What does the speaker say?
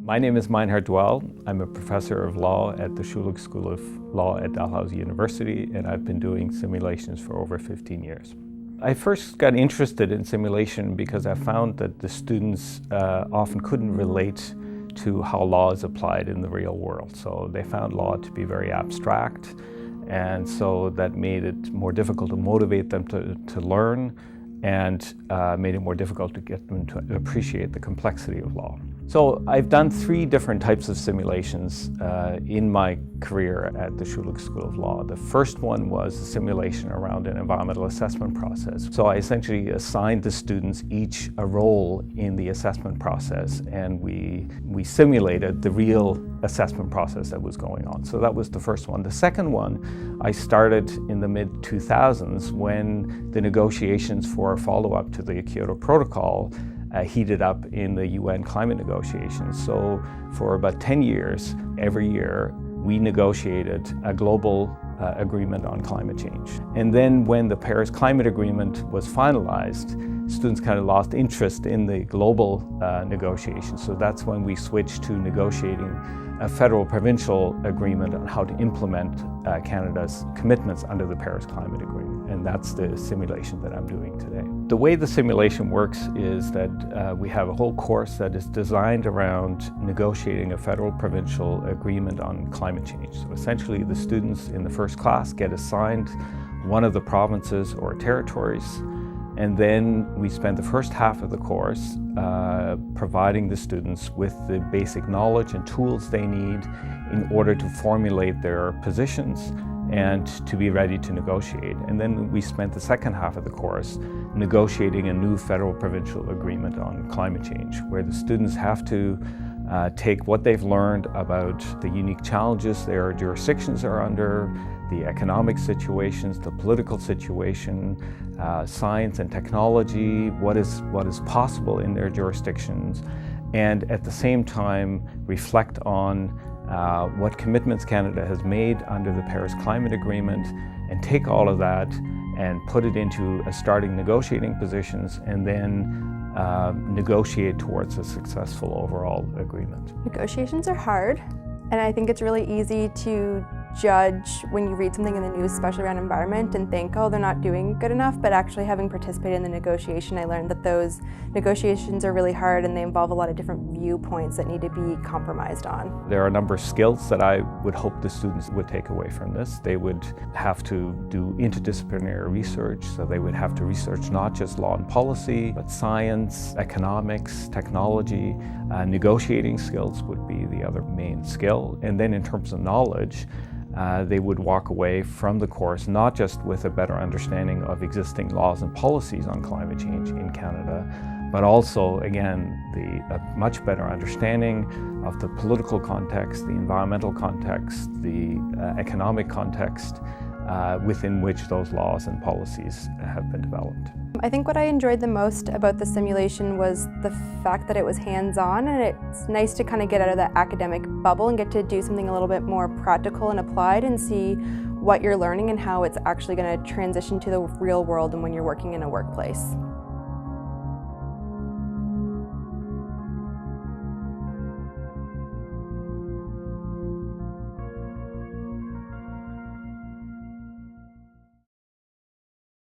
My name is Meinhard Dwell. I'm a professor of law at the Schulich School of Law at Dalhousie University, and I've been doing simulations for over 15 years. I first got interested in simulation because I found that the students often couldn't relate to how law is applied in the real world. So they found law to be very abstract, and so that made it more difficult to motivate them to learn, and made it more difficult to get them to appreciate the complexity of law. So I've done 3 different types of simulations in my career at the Schulich School of Law. The first one was a simulation around an environmental assessment process. So I essentially assigned the students each a role in the assessment process, and we simulated the real assessment process that was going on. So that was the first one. The second one I started in the mid-2000s when the negotiations for a follow-up to the Kyoto Protocol heated up in the UN climate negotiations. So for about 10 years, every year, we negotiated a global agreement on climate change. And then when the Paris Climate Agreement was finalized, students kind of lost interest in the global negotiations. So that's when we switched to negotiating a federal provincial agreement on how to implement Canada's commitments under the Paris Climate Agreement. And that's the simulation that I'm doing today. The way the simulation works is that we have a whole course that is designed around negotiating a federal provincial agreement on climate change. So essentially the students in the first class get assigned one of the provinces or territories, and then we spend the first half of the course providing the students with the basic knowledge and tools they need in order to formulate their positions and to be ready to negotiate. And then we spent the second half of the course negotiating a new federal provincial agreement on climate change, where the students have to take what they've learned about the unique challenges their jurisdictions are under, the economic situations, the political situation, science and technology, what is possible in their jurisdictions, and at the same time reflect on what commitments Canada has made under the Paris Climate Agreement, and take all of that and put it into a starting negotiating positions, and then negotiate towards a successful overall agreement. Negotiations are hard, and I think it's really easy to judge when you read something in the news, especially around environment, and think, oh, they're not doing good enough. But actually having participated in the negotiation, I learned that those negotiations are really hard and they involve a lot of different viewpoints that need to be compromised on. There are a number of skills that I would hope the students would take away from this. They would have to do interdisciplinary research, so they would have to research not just law and policy, but science, economics, technology. Negotiating skills would be the other main skill. And then in terms of knowledge, they would walk away from the course not just with a better understanding of existing laws and policies on climate change in Canada, but also, again, a much better understanding of the political context, the environmental context, the economic context within which those laws and policies have been developed. I think what I enjoyed the most about the simulation was the fact that it was hands-on, and it's nice to kind of get out of that academic bubble and get to do something a little bit more practical and applied and see what you're learning and how it's actually going to transition to the real world and when you're working in a workplace.